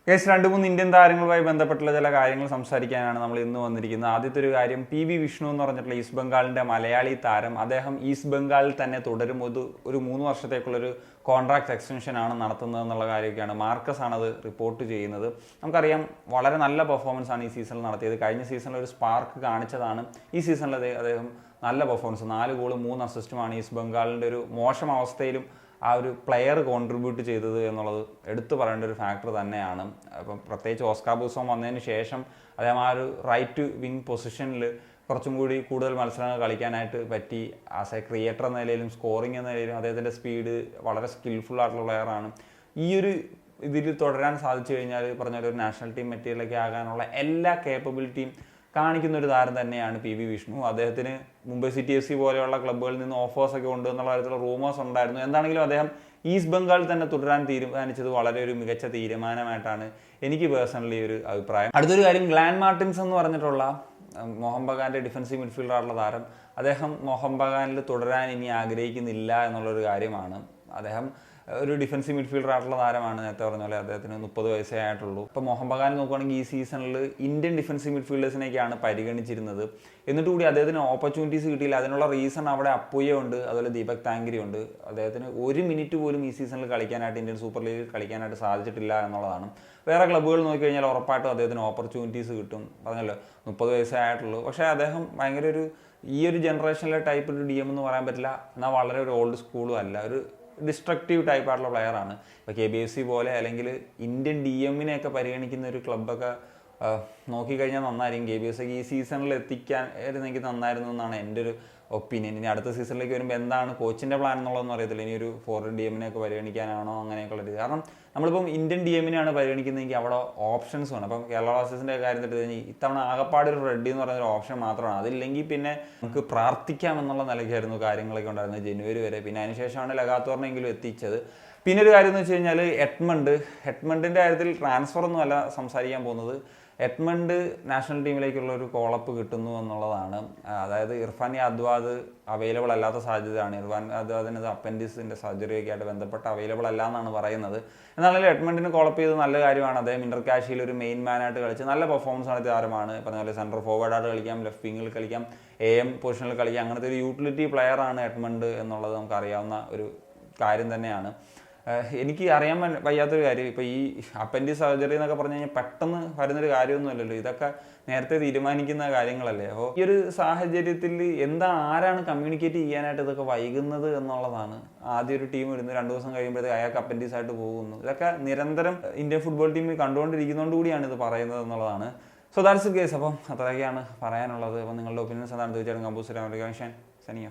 Case 2-3 Indian താരങ്ങളുമായി ബന്ധപ്പെട്ടുള്ള ചില കാര്യങ്ങൾ സംസാരിക്കാനാണ് നമ്മൾ ഇന്ന് വന്നിരിക്കുന്നത്. ആദ്യത്തെ ഒരു കാര്യം, PV വിഷ്ണു എന്ന് പറഞ്ഞിട്ടുള്ള ഈസ്റ്റ് ബംഗാളിൻ്റെ മലയാളി താരം. അദ്ദേഹം ഈസ്റ്റ് ബംഗാളിൽ തന്നെ തുടരും. ഒരു 3 വർഷത്തേക്കുള്ളൊരു കോൺട്രാക്ട് എക്സ്റ്റൻഷൻ ആണ് നടത്തുന്നത് എന്നുള്ള കാര്യമൊക്കെയാണ് മാർക്കസ് ആണത് റിപ്പോർട്ട് ചെയ്യുന്നത്. നമുക്കറിയാം, വളരെ നല്ല പെർഫോമൻസ് ആണ് ഈ സീസണിൽ നടത്തിയത്. കഴിഞ്ഞ സീസണിൽ ഒരു സ്പാർക്ക് കാണിച്ചതാണ്. ഈ സീസണിൽ അദ്ദേഹം നല്ല പെർഫോമൻസ്, 4 ഗോളും 3 അസിസ്റ്റുമാണ് ഈസ്റ്റ് ബംഗാളിൻ്റെ ഒരു മോശം അവസ്ഥയിലും ആ ഒരു പ്ലെയർ കോൺട്രിബ്യൂട്ട് ചെയ്തത് എന്നുള്ളത് എടുത്തു പറയേണ്ട ഒരു ഫാക്ടർ തന്നെയാണ്. അപ്പം പ്രത്യേകിച്ച് ഓസ്കാർ ബൂസോം വന്നതിന് ശേഷം അദ്ദേഹം ആ ഒരു റൈറ്റ് വിങ് പൊസിഷനിൽ കുറച്ചും കൂടി കൂടുതൽ മത്സരങ്ങൾ കളിക്കാനായിട്ട് പറ്റി. ആസ് എ ക്രിയേറ്റർ എന്ന നിലയിലും സ്കോറിംഗ് എന്ന നിലയിലും അദ്ദേഹത്തിൻ്റെ സ്പീഡ് വളരെ സ്കിൽഫുൾ ആയിട്ടുള്ള പ്ലെയറാണ്. ഈ ഒരു ഇതിൽ തുടരാൻ സാധിച്ചു കഴിഞ്ഞാൽ പറഞ്ഞ ഒരു നാഷണൽ ടീം മെറ്റീരിയലൊക്കെ ആകാനുള്ള എല്ലാ കേപ്പബിലിറ്റിയും കാണിക്കുന്ന ഒരു താരം തന്നെയാണ് PV വിഷ്ണു. അദ്ദേഹത്തിന് മുംബൈ സിറ്റി FC പോലെയുള്ള ക്ലബ്ബുകളിൽ നിന്ന് ഓഫേഴ്സൊക്കെ ഉണ്ട് എന്നുള്ള കാര്യത്തിലുള്ള റൂമേഴ്സ് ഉണ്ടായിരുന്നു. എന്താണെങ്കിലും അദ്ദേഹം ഈസ്റ്റ് ബംഗാളിൽ തന്നെ തുടരാൻ തീരുമാനിച്ചത് വളരെ ഒരു മികച്ച തീരുമാനമായിട്ടാണ് എനിക്ക് പേഴ്സണലി ഒരു അഭിപ്രായം. അടുത്തൊരു കാര്യം, ഗ്ലാൻ മാർട്ടിൻസ് എന്ന് പറഞ്ഞിട്ടുള്ള മോഹൻ ബഗാന്റെ ഡിഫൻസീവ് മിഡ്ഫീൽഡറായിട്ടുള്ള താരം. അദ്ദേഹം മോഹൻ ബഗാനിൽ തുടരാൻ ഇനി ആഗ്രഹിക്കുന്നില്ല എന്നുള്ളൊരു കാര്യമാണ്. അദ്ദേഹം ഒരു ഡിഫൻസീവ് മിഡ്ഫീൽഡർ ആയിട്ടുള്ള താരമാണ്. നേരത്തെ പറഞ്ഞ പോലെ അദ്ദേഹത്തിന് 30 വയസ്സേ ആയിട്ടുള്ളൂ. ഇപ്പോൾ മോഹൻ ബഗാൻ നോക്കുകയാണെങ്കിൽ ഈ സീസണിൽ ഇന്ത്യൻ ഡിഫൻസീവ് മിഡ്ഫീൽഡേഴ്സിനെയൊക്കെയാണ് പരിഗണിച്ചിരുന്നത്. എന്നിട്ട് കൂടി അദ്ദേഹത്തിന് ഓപ്പർച്യൂണിറ്റീസ് കിട്ടിയില്ല. അതിനുള്ള റീസൺ അവിടെ അപ്പുയ ഉണ്ട്, അതുപോലെ ദീപക് താങ്കരി ഉണ്ട്. അദ്ദേഹത്തിന് 1 മിനിറ്റ് പോലും ഈ സീസണിൽ കളിക്കാനായിട്ട്, ഇന്ത്യൻ സൂപ്പർ ലീഗിൽ കളിക്കാനായിട്ട് സാധിച്ചിട്ടില്ല എന്നുള്ളതാണ്. വേറെ ക്ലബ്ബുകൾ നോക്കിക്കഴിഞ്ഞാൽ ഉറപ്പായിട്ടും അദ്ദേഹത്തിന് ഓപ്പർച്യൂണിറ്റീസ് കിട്ടും. പറഞ്ഞല്ലോ 30 വയസ്സേ ആയിട്ടുള്ളൂ. പക്ഷേ അദ്ദേഹം ഭയങ്കര ഈ ഒരു ജനറേഷനിലെ ടൈപ്പ് ഒരു DM എന്ന് പറയാൻ പറ്റില്ല. എന്നാൽ വളരെ ഒരു ഓൾഡ് സ്കൂളും അല്ല, ഒരു ഡിസ്ട്രക്റ്റീവ് ടൈപ്പ് ആയിട്ടുള്ള പ്ലെയറാണ്. ഇപ്പോൾ KBFC പോലെ അല്ലെങ്കിൽ ഇന്ത്യൻ DM-നെയൊക്കെ പരിഗണിക്കുന്ന ഒരു ക്ലബ്ബൊക്കെ നോക്കിക്കഴിഞ്ഞാൽ നന്നായിരിക്കും. KBFC ഈ സീസണിൽ എത്തിക്കാനായിരുന്നെങ്കിൽ നന്നായിരുന്നു എന്നാണ് എൻ്റെ ഒരു ഒപ്പീനിയൻ. ഇനി അടുത്ത സീസണിലേക്ക് വരുമ്പോൾ എന്താണ് കോച്ചിൻ്റെ പ്ലാൻ എന്നുള്ളതൊന്നും അറിയത്തില്ല. ഇനി ഒരു ഫോറിൻ DM-നെയൊക്കെ പരിഗണിക്കാനാണോ അങ്ങനെയൊക്കെയുള്ള രീതി. കാരണം നമ്മളിപ്പം ഇന്ത്യൻ DM-നെയാണ് പരിഗണിക്കുന്നതെങ്കിൽ അവിടെ ഓപ്ഷൻസ് വേണം. അപ്പം കേരള ബ്ലാസ്റ്റേഴ്സിൻ്റെ കാര്യത്തിൽ കഴിഞ്ഞാൽ ഇത്തവണ ആകപ്പാട് ഒരു റെഡ്ഡി എന്ന് പറയുന്നൊരു ഓപ്ഷൻ മാത്രമാണ്. അതില്ലെങ്കിൽ പിന്നെ നമുക്ക് പ്രാർത്ഥിക്കാം എന്നുള്ള നിലയ്ക്കായിരുന്നു കാര്യങ്ങളൊക്കെ ഉണ്ടായിരുന്നത് ജനുവരി വരെ. പിന്നെ അതിനുശേഷമാണ് ലഗാത്തോറിനെങ്കിലും എത്തിച്ചത്. പിന്നെ ഒരു കാര്യം എന്ന് വെച്ച് കഴിഞ്ഞാൽ എഡ്മണ്ടിൻ്റെ കാര്യത്തിൽ ട്രാൻസ്ഫറൊന്നും അല്ല സംസാരിക്കാൻ പോകുന്നത്. എഡ്മണ്ട് നാഷണൽ ടീമിലേക്കുള്ള ഒരു കോളപ്പ് കിട്ടുന്നു എന്നുള്ളതാണ്. അതായത് ഇർഫാൻ യാദ്വാദ് അവൈലബിൾ അല്ലാത്ത സാധ്യതയാണ്. ഇർഫാൻ യാദ്വാദിന് അപ്പൻഡിക്സിൻ്റെ സർജറിയൊക്കെ ആയിട്ട് ബന്ധപ്പെട്ട് അവൈലബിൾ അല്ല എന്നാണ് പറയുന്നത്. എന്നാലും എഡ്മണ്ടിന് കോളപ്പ് ചെയ്ത് നല്ല കാര്യമാണ്. അദ്ദേഹം ഇന്റർ കാഷിയിൽ ഒരു മെയിൻ മാനായിട്ട് കളിച്ച് നല്ല പെർഫോമൻസ് നടത്തിയ താരമാണ്. പറഞ്ഞ പോലെ സെൻട്രൽ ഫോർവേഡായിട്ട് കളിക്കാം, ലെഫ്റ്റ് വിങ്ങിൽ കളിക്കാം, AM പൊസിഷനിൽ കളിക്കാം. അങ്ങനത്തെ ഒരു യൂട്ടിലിറ്റി പ്ലെയറാണ് എഡ്മണ്ട് എന്നുള്ളത് നമുക്കറിയാവുന്ന ഒരു കാര്യം തന്നെയാണ്. എനിക്ക് അറിയാൻ വയ്യാത്തൊരു കാര്യം, ഇപ്പോൾ ഈ അപ്പൻഡിക്സ് സർജറി എന്നൊക്കെ പറഞ്ഞു കഴിഞ്ഞാൽ പെട്ടെന്ന് വരുന്നൊരു കാര്യമൊന്നുമല്ലല്ലോ. ഇതൊക്കെ നേരത്തെ തീരുമാനിക്കുന്ന കാര്യങ്ങളല്ലേ. അപ്പോൾ ഈ ഒരു സാഹചര്യത്തിൽ ആരാണ് കമ്മ്യൂണിക്കേറ്റ് ചെയ്യാനായിട്ട് ഇതൊക്കെ വൈകുന്നത് എന്നുള്ളതാണ്. ആദ്യം ഒരു ടീം ഇടുന്നു, 2 ദിവസം കഴിയുമ്പോഴത്തേക്ക് അയാൾക്ക് അപ്പൻഡിക്സ് ആയിട്ട് പോകുന്നു. ഇതൊക്കെ നിരന്തരം ഇന്ത്യൻ ഫുട്ബോൾ ടീം കണ്ടുകൊണ്ടിരിക്കുന്നതുകൊണ്ട് കൂടിയാണ് ഇത് പറയുന്നത് എന്നുള്ളതാണ്. So that's the case. അപ്പം അത്രയൊക്കെയാണ് പറയാനുള്ളത്. അപ്പം നിങ്ങളുടെ ഒപ്പീനിയൻസ് എന്താണ് തീർച്ചയായിട്ടും കമ്പോസ് ചെയ്യാൻ. സനിയ.